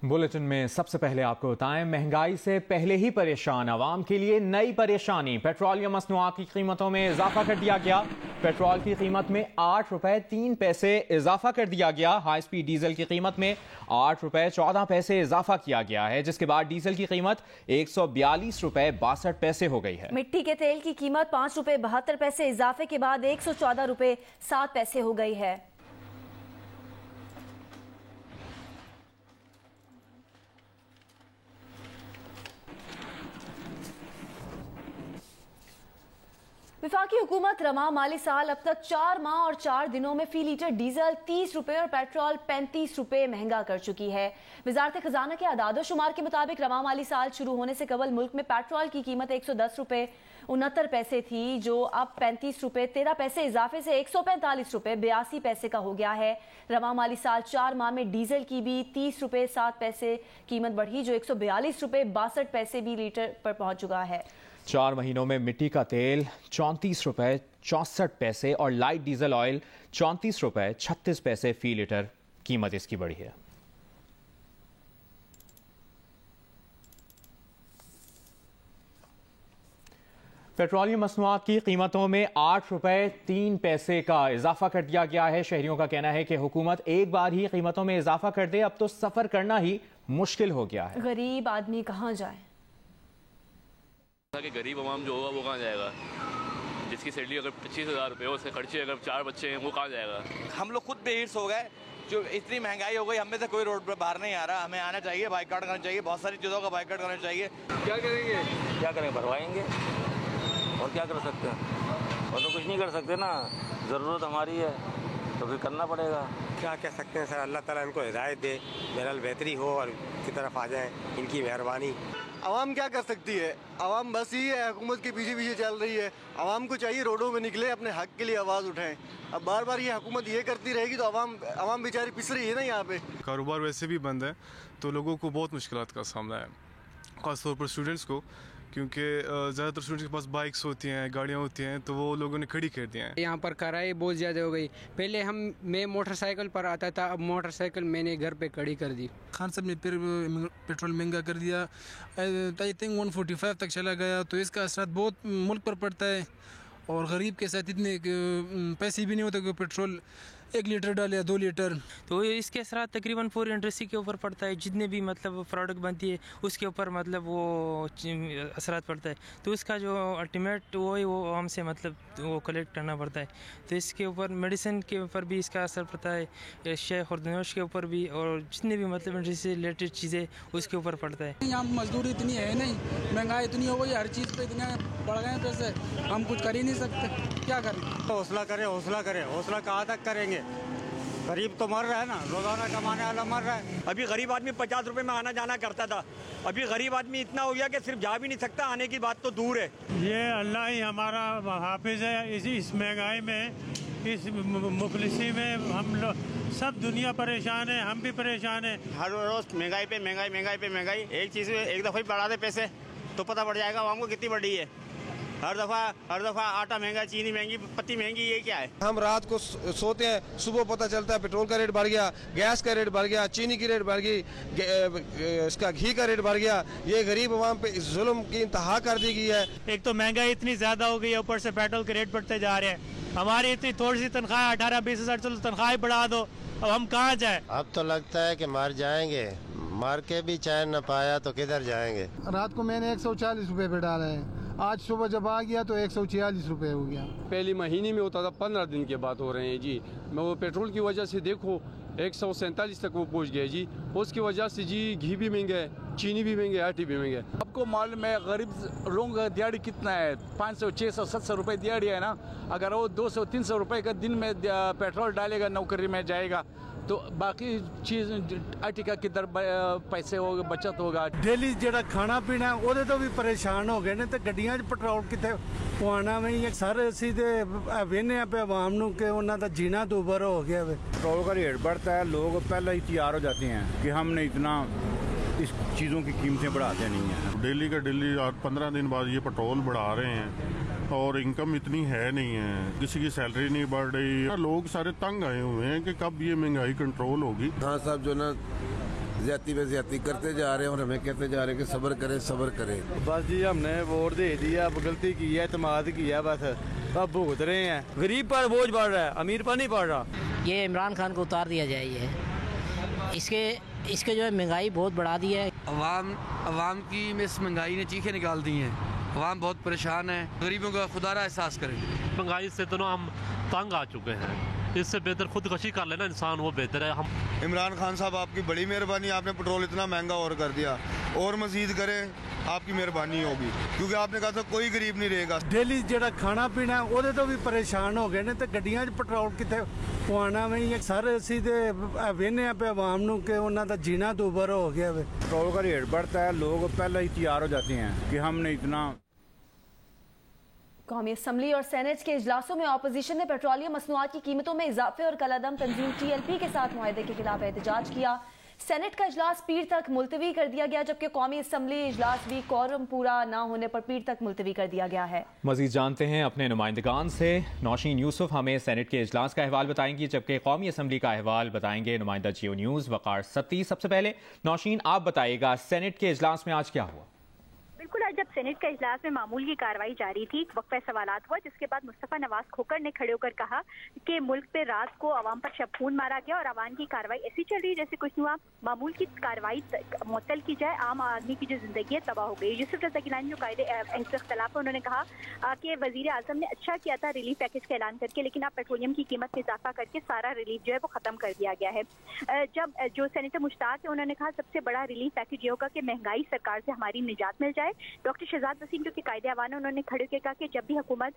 Bulletin में सबसे पहले आपको बताएं, महंगाई से पहले ही परेशान आवाम के लिए नई परेशानी। पेट्रोलियम मसनूआत की कीमतों में इजाफा कर दिया गया। पेट्रोल की कीमत में 8 रुपए 3 पैसे इजाफा कर दिया गया। हाई स्पीड डीजल की कीमत में 8 रुपए 14 पैसे इजाफा किया गया है, जिसके बाद डीजल की कीमत 142 रुपए 62 पैसे हो गई है। मिट्टी के तेल की कीमत 5 रुपए 72 पैसे इजाफे के बाद 114 रुपए 7 पैसे हो गई है। विफाकी हुकूमत रवा माली साल अब तक 4 माह और 4 दिनों में फी लीटर डीजल 30 रुपए और पेट्रोल 35 रुपए महंगा कर चुकी है। वजारत खजाना के आदादो शुमार के मुताबिक रवा माली साल शुरू होने से कबल मुल्क में पेट्रोल की कीमत 110 रुपए 69 पैसे थी, जो अब 35 रुपए 13 पैसे इजाफे से 145 रुपए 82 पैसे का हो गया है। रवा माली साल 4 माह में डीजल की भी 30 रुपए 7 पैसे कीमत बढ़ी, जो 142 रुपए 62 पैसे भी लीटर पर पहुंच चुका है। 4 महीनों में मिट्टी का तेल 34 रुपए 64 पैसे और लाइट डीजल ऑयल 34 रुपए 36 पैसे फी लीटर कीमत इसकी बढ़ी है। पेट्रोलियम मसनूआत की कीमतों में 8 रुपए 3 पैसे का इजाफा कर दिया गया है। शहरियों का कहना है कि हुकूमत एक बार ही कीमतों में इजाफा कर दे, अब तो सफर करना ही मुश्किल हो गया है। गरीब आदमी कहां जाए? कि गरीब आवाम जो होगा वो कहाँ जाएगा? जिसकी सैलरी अगर 25,000 रुपये हो, उसके खर्चे अगर 4 बच्चे हैं, वो कहाँ जाएगा? हम लोग खुद बेहिर्स हो गए, जो इतनी महंगाई हो गई, हमें से कोई रोड पर बाहर नहीं आ रहा। हमें आना चाहिए, बाइकआउट करना चाहिए, बहुत सारी चीज़ों का बाइकआउट करना चाहिए। क्या करेंगे? क्या करेंगे? भरवाएंगे और क्या कर सकते हैं? और तो कुछ नहीं कर सकते ना, ज़रूरत हमारी है तो फिर करना पड़ेगा। क्या कह सकते हैं सर, अल्लाह ताला इनको हिदायत दे, बहरहाल बेहतरी हो और की तरफ आ जाए, इनकी मेहरबानी। आवाम क्या कर सकती है? आवाम बस ही है, हुकूमत के पीछे पीछे चल रही है। आवाम को चाहिए रोडों में निकले, अपने हक के लिए आवाज़ उठाएं। अब बार बार ये हुकूमत ये करती रहेगी तो आवाम बेचारी पिस रही है ना। यहाँ पे कारोबार वैसे भी बंद है तो लोगों को बहुत मुश्किलात का सामना है, ख़ासतौर पर स्टूडेंट्स को, क्योंकि ज़्यादातर स्टूडेंट्स के पास बाइक्स होती हैं, गाड़ियाँ होती हैं, तो वो लोगों ने खड़ी कर दिया है। यहाँ पर किराए बहुत ज़्यादा हो गई। पहले मैं मोटरसाइकिल पर आता था, अब मोटरसाइकिल मैंने घर पे खड़ी कर दी। खान साहब ने फिर पेट्रोल महंगा कर दिया, आई थिंक 145 तक चला गया, तो इसका असर बहुत मुल्क पर पड़ता है। और गरीब के साथ इतने पैसे भी नहीं होते कि पेट्रोल 1 लीटर डाले या 2 लीटर, तो इसके असरात तकरीबन पूरी इंडस्ट्री के ऊपर पड़ता है। जितने भी मतलब प्रोडक्ट बनती है उसके ऊपर मतलब वो असरात पड़ता है, तो उसका जो अल्टीमेट वो हमसे मतलब वो कलेक्ट करना पड़ता है। तो इसके ऊपर मेडिसिन के ऊपर भी इसका असर पड़ता है, शय खुर्दनोश के ऊपर भी, और जितने भी मतलब इंडस्ट्री से रिलेटेड चीज़ें उसके ऊपर पड़ता है। यहाँ मजदूरी इतनी है नहीं, महंगाई इतनी हो गई, हर चीज़ पर इतने बढ़ गए पैसे, हम कुछ कर ही नहीं सकते। क्या करें? हौसला करें, हौसला करें, हौसला कहाँ तक करेंगे? गरीब तो मर रहा है ना, रोजाना कमाने वाला मर रहा है। अभी गरीब आदमी 50 रुपए में आना जाना करता था, अभी गरीब आदमी इतना हो गया कि सिर्फ जा भी नहीं सकता, आने की बात तो दूर है। ये अल्लाह ही हमारा हाफिज है। इस महंगाई में, इस मुफलिसी में हम लोग सब दुनिया परेशान है, हम भी परेशान है। हर रोज महंगाई पे महंगाई, महंगाई पे महंगाई। एक चीज़ में एक दफ़ा ही बढ़ा दे पैसे तो पता पड़ जाएगा आवाम को कितनी बढ़ी है। हर दफ़ा आटा महंगा, चीनी महंगी, पत्ती महंगी, ये क्या है? हम रात को सोते हैं, सुबह पता चलता है पेट्रोल का रेट बढ़ गया, गैस का रेट बढ़ गया, चीनी की रेट बढ़ गई, इसका घी का रेट बढ़ गया। ये गरीब आवाम पे इस जुल्म की इंतहा कर दी गई है। एक तो महंगाई इतनी ज़्यादा हो गई है, ऊपर से पेट्रोल के रेट बढ़ते जा रहे हैं। हमारी इतनी थोड़ी सी तनख्वाह 18-20 हज़ार, चलो तनख्वाह बढ़ा दो, अब हम कहाँ जाए? अब तो लगता है कि मर जाएंगे, मर के भी चैन न पाया तो किधर जाएंगे। रात को मैंने 140 रुपए पे डाला है, आज सुबह जब आ गया तो 146 रुपए हो गया। पहले महीने में होता था, 15 दिन के बाद हो रहे हैं जी। मैं वो पेट्रोल की वजह से देखो 147 तक वो पहुंच गया जी। उसकी वजह से जी घी भी महंगा है, चीनी भी महंगे, आटे भी महंगे। आपको मालूम है गरीब लोगों का दिहाड़ी कितना है? 500, 600, 700 रुपये दिहाड़ी है ना। अगर वो 200, 300 रुपये का दिन में पेट्रोल डालेगा, नौकरी में जाएगा, तो बाकी चीज़ आर्टिका किधर पैसे होगा, बचत होगा। डेली जो खाना पीना वो तो भी परेशान हो गए ने, तो गड्डियां पेट्रोल कितने पवाना में ये सारे सीधे वेने पे आवाम नूं के उन्हां दा जीना दुभर हो गया। पेट्रोल का रेट बढ़ता है, लोग पहले ही तैयार हो जाते हैं कि हमने इतना इस चीज़ों की कीमतें बढ़ाते नहीं हैं। डेली का डेली 15 दिन बाद ये पेट्रोल बढ़ा रहे हैं और इनकम इतनी है नहीं है, किसी की सैलरी नहीं बढ़ रही, लोग सारे तंग आए हुए हैं कि कब ये महंगाई कंट्रोल होगी। हाँ साहब, जो ना ज्यादा पे ज्यादा करते जा रहे हैं और हमें कहते जा रहे हैं कि सब्र करें। बस जी हमने वोट दे दिया, अब गलती की है, इत्मीनान किया, बस अब भुगत रहे हैं। गरीब पर बोझ बढ़ रहा है, अमीर पर नहीं पड़ रहा। ये इमरान खान को उतार दिया जाए। ये इसके जो है महंगाई बहुत बढ़ा दी है। अवाम की इस महंगाई ने चीखें निकाल दी हैं। अवाम बहुत परेशान है। गरीबों का खुदारा एहसास करें। महंगाई से तो ना हम तंग आ चुके हैं, इससे बेहतर खुदकशी कर लेना इंसान, वो बेहतर है। हम इमरान खान साहब आपकी बड़ी मेहरबानी, आपने पेट्रोल इतना महंगा और कर दिया, और मजीद करें, आपकी मेहरबानी होगी, क्योंकि आपने कहा था कोई गरीब नहीं रहेगा। डेली जो खाना पीना ਉਹਦੇ ਤੋਂ ਵੀ परेशान हो गए ने, तो ਗੱਡੀਆਂ 'ਚ ਪੈਟਰੋਲ ਕਿੱਥੇ ਪਵਾਉਣਾ ਵੀ ਸਰ। ਅਸੀਂ ਤੇ ਵੇਖਦੇ ਆ पे आवाम ਨੂੰ कि ਉਹਨਾਂ ਦਾ जीना दूभर हो गया है। पेट्रोल का रेट बढ़ता है, लोग पहले ही तैयार हो जाते हैं कि हमने इतना। कौमी असम्बली और सेनेट के इजलासों में अपोजिशन ने पेट्रोलियम मसनूआत की कीमतों में इजाफे और कलादम तंजीम TLP के साथ मुआहदे के खिलाफ एहतजाज किया। सेनेट का इजलास पीर तक मुलतवी कर दिया गया, जबकि कौमी असम्बली इजलास भी कोरम पूरा न होने पर पीर तक मुलतवी कर दिया गया है। मजीद जानते हैं अपने नुमाइंदगान से। नौशीन यूसुफ हमें सेनेट के इजलास का अहवाल बताएंगी, जबकि कौमी असम्बली का अहवाल बताएंगे नुमाइंदा जियो न्यूज़ वकार सत्ती। सबसे पहले नौशीन, आप बताइएगा सेनेट के इजलास में आज क्या हुआ? बिल्कुल, आज जब सेनेट का इजलास में मामूल की कार्रवाई जारी थी, वक्फा सवालात हुआ, जिसके बाद मुस्तफा नवाज खोकर ने खड़े होकर कहा कि मुल्क पे रात को अवाम पर शबखून मारा गया और अवाम की कार्रवाई ऐसी चल रही है जैसे कुछ हुआ। मामूल की कार्रवाई मुअत्तल की जाए, आम आदमी की जो जिंदगी है तबाह हो गई। यूसुफ रज़ा गिलानी जो कायदे इख्तिलाफ है, उन्होंने कहा कि वजीर आजम ने अच्छा किया था रिलीफ पैकेज का ऐलान करके, लेकिन अब पेट्रोलियम की कीमत में इजाफा करके सारा रिलीफ जो है वो खत्म कर दिया गया है। जब जो सेनेटर मुश्ताक है, उन्होंने कहा सबसे बड़ा रिलीफ पैकेज ये होगा कि महंगाई सरकार से हमारी निजात मिल जाए। डॉक्टर शहजाद वसीम जो कि कायदे अवान है, उन्होंने खड़े होकर कहा कि जब भी हुकूमत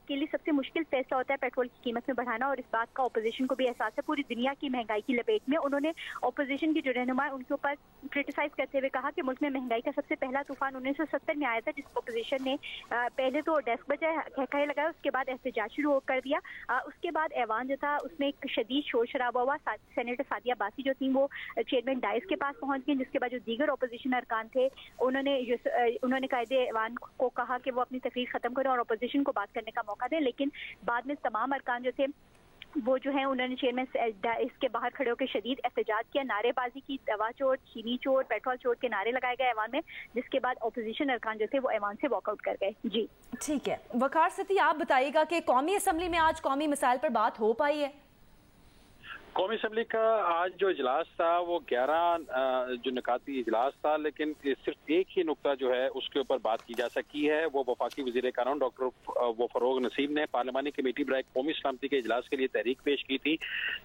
के लिए सबसे मुश्किल फैसला होता है पेट्रोल की कीमत में बढ़ाना, और इस बात का अपोजिशन को भी एहसास है पूरी दुनिया की महंगाई की लपेट में। उन्होंने अपोजिशन के जो रहनुमा उनके ऊपर क्रिटिसाइज करते हुए कहा कि मुल्क में महंगाई का सबसे पहला तूफान 1970 में आया था, जिस अपोजिशन ने पहले तो डेस्क बजाय कहकहे लगाया, उसके बाद एहतजाज शुरू कर दिया। उसके बाद ऐवान जो था उसमें एक शदीद शोर शराबा हुआ। सेनेटर सादिया बासी जो थी वो चेयरमैन डाइस के पास पहुंच गई, जिसके बाद जो दीगर अपोजिशन अरकान थे उन्होंने कायदे ऐवान को कहा कि वो अपनी तकरीर खत्म करें और अपोजिशन को बात करने का मौका दें। लेकिन बाद में तमाम अरकान जो थे वो जो है उन्होंने चेयरमैन इसके बाहर खड़े होकर शदीद एहतजाज किया, नारेबाजी की, दवा चोर, चीनी चोर, पेट्रोल चोर के नारे लगाए गए ऐवान में, जिसके बाद अपोजिशन अरकान जो थे वो ऐवान से वॉकआउट कर गए। जी ठीक है, वकार सती आप बताइएगा कि कौमी असम्बली में आज कौमी मसाइल पर बात हो पाई है? कौमी असम्बली का आज जो इजलास था वो 11 जो निकाती इजलास था, लेकिन सिर्फ एक ही नुक्ता जो है उसके ऊपर बात की जा सकी है। वो वफाकी वज़ीर कानून डॉक्टर फरोग नसीम ने पार्लिमानी कमेटी बराए कौमी सलामती के इजलास के लिए तहरीक पेश की थी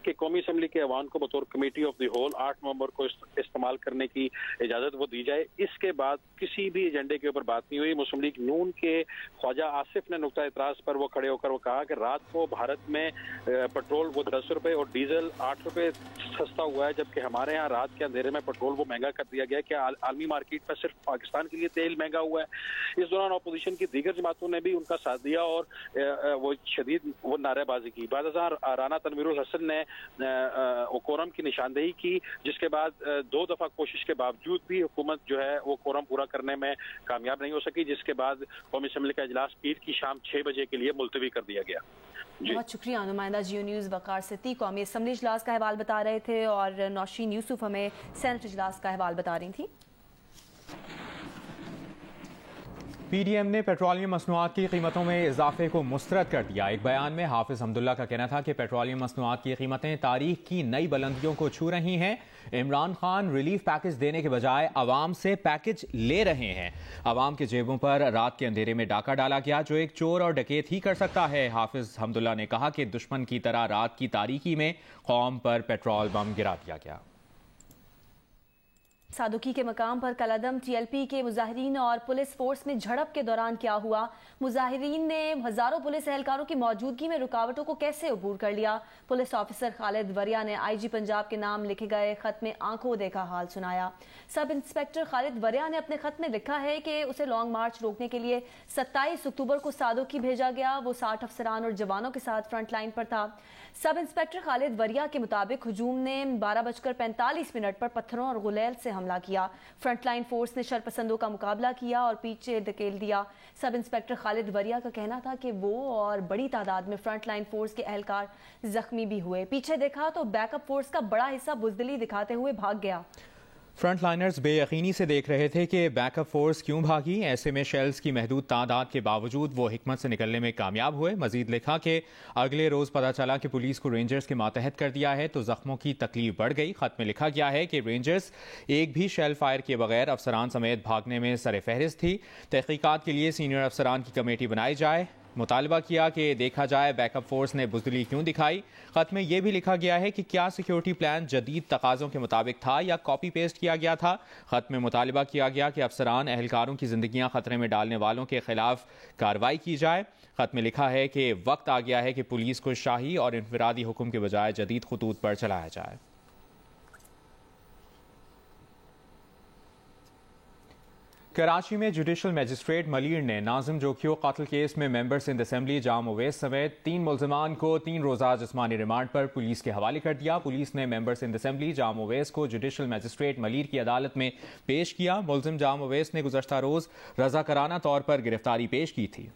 कि कौमी असम्बली के ऐवान को बतौर कमेटी ऑफ द होल 8 नवंबर को इस्तेमाल करने की इजाज़त वो दी जाए। इसके बाद किसी भी एजेंडे के ऊपर बात नहीं हुई। मुस्लिम लीग नून के ख्वाजा आसिफ ने नुक्ता एतराज़ पर वो खड़े होकर वो कहा कि रात को भारत में पेट्रोल वो 10 रुपये और डीजल 8 रुपये सस्ता हुआ है, जबकि हमारे यहाँ रात के अंधेरे में पेट्रोल वो महंगा कर दिया गया। क्या आलमी मार्केट में सिर्फ पाकिस्तान के लिए तेल महंगा हुआ है? इस दौरान अपोजिशन की दीगर जमातों ने भी उनका साथ दिया और वो शदीद वो नारेबाजी की। बाद राना तनवीरुल हसन ने कोरम की निशानदेही की, जिसके बाद 2 दफा कोशिश के बावजूद भी हुकूमत जो है वो कोरम पूरा करने में कामयाब नहीं हो सकी, जिसके बाद कौमी असम्बली का इजलास पीर की शाम 6 बजे के लिए मुलतवी कर दिया गया। बहुत शुक्रिया नुमाइंदा जियो न्यूज़ वकार सिद्दीकी। कौमी असम्बली इजलास का अहवाल बता रहे थे और नौशीन यूसुफ हमें सेनेट इजलास का अहवाल बता रही थी। PDM ने पेट्रोलियम मसनूआत की कीमतों में इजाफे को मुस्तरद कर दिया। एक बयान में हाफिज हमदुल्ला का कहना था कि पेट्रोलियम मसनूआत की कीमतें तारीख की नई बुलंदियों को छू रही हैं। इमरान खान रिलीफ पैकेज देने के बजाय अवाम से पैकेज ले रहे हैं। अवाम के जेबों पर रात के अंधेरे में डाका डाला गया, जो एक चोर और डकैत ही कर सकता है। हाफिज हमदुल्ला ने कहा कि दुश्मन की तरह रात की तारीकी में कौम पर पेट्रोल बम गिरा दिया गया। सादुकी के मकाम पर कलादम TLP के मुजाहिरीन और पुलिस फोर्स में झड़प के दौरान क्या हुआ? मुजाहिरीन ने हजारों पुलिस एहलकारों की मौजूदगी में रुकावटों को कैसे अबूर कर लिया? पुलिस ऑफिसर खालिद वरिया ने IG पंजाब के नाम लिखे गए खत में आंखों देखा हाल सुनाया। सब इंस्पेक्टर खालिद वरिया ने अपने खत में लिखा है कि उसे लॉन्ग मार्च रोकने के लिए 27 अक्टूबर को सादुकी भेजा गया। वो 60 अफसरान और जवानों के साथ फ्रंट लाइन पर था। सब इंस्पेक्टर खालिद वरिया के मुताबिक हुजूम ने 12:45 पर पत्थरों और गुलेल से हमला किया। फ्रंटलाइन फोर्स ने शरपसंदों का मुकाबला किया और पीछे धकेल दिया। सब इंस्पेक्टर खालिद वरिया का कहना था कि वो और बड़ी तादाद में फ्रंटलाइन फोर्स के एहलकार जख्मी भी हुए। पीछे देखा तो बैकअप फोर्स का बड़ा हिस्सा बुजदिली दिखाते हुए भाग गया। फ्रंट लाइनर्स बेयकीनी से देख रहे थे कि बैकअप फोर्स क्यों भागी। ऐसे में शेल्स की महदूद तादाद के बावजूद वो हिकमत से निकलने में कामयाब हुए। मजीद लिखा कि अगले रोज पता चला कि पुलिस को रेंजर्स के मातहत कर दिया है तो जख्मों की तकलीफ बढ़ गई। खत में लिखा गया है कि रेंजर्स एक भी शेल फायर किए बगैर अफसरान समेत भागने में सर फहरिस्त थी। तहकीकात के लिए सीनियर अफसरान की कमेटी बनाई जाए। मुतालबा किया कि देखा जाए बैकअप फोर्स ने बुज़दिली क्यों दिखाई। खत में यह भी लिखा गया है कि क्या सिक्योरिटी प्लान जदीद तकाज़ों के मुताबिक था या कॉपी पेस्ट किया गया था। खत में मुतालबा किया गया कि अफसरान एहलकारों की जिंदगियां खतरे में डालने वालों के खिलाफ कार्रवाई की जाए। खत में लिखा है कि वक्त आ गया है कि पुलिस को शाही और इनफरादी हुक्म के बजाय जदीद खतूत पर चलाया जाए। कराची में जुडिशल मजिस्ट्रेट मलीर ने नाजिम जोखियो कत्ल केस में मेंबर्स इन असेंबली जाम उवैस समेत 3 मुल्जिमान को 3 रोज़ा जिस्मानी रिमांड पर पुलिस के हवाले कर दिया। पुलिस ने मेंबर्स इन असेंबली जाम उवैस को जुडिशल मजिस्ट्रेट मलीर की अदालत में पेश किया। मुल्जिम जाम उवैस ने गुज़श्ता रोज़ रज़ाकाराना तौर पर गिरफ्तारी पेश की थी।